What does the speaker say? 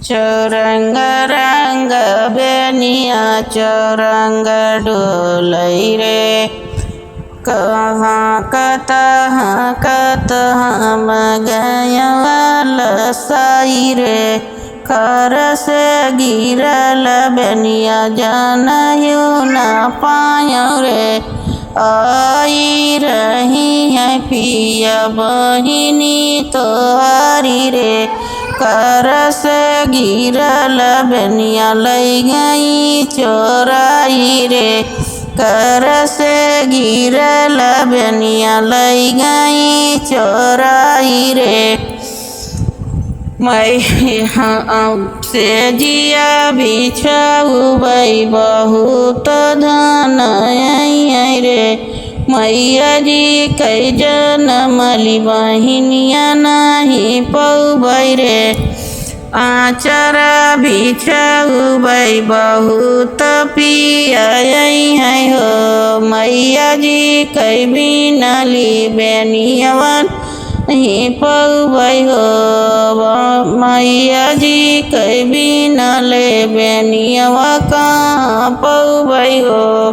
चौरंग रंग बेनिया चौरंग डोलै रे कहाँ कतः मगयवल साई रे कर से गिरल बेनिया जानयु न पायो रे आई रही है पिया बहिनी तोहारी रे कर से गिरल बेनिया लई गई चोराई रे कर से गिरल बेनिया लई गई चोराई रे मैं से जिया बिछाऊ बहुत धन रे मैया जी कई जनमली बहिनिया नहीं पौबै रे आचरा बिछाऊ बहुत पिया है हो मैया जी कई बिनली बेनियवन नहीं पौबै हो मैया जी कई बिनले बेनियवा कहाँ पौबै हो।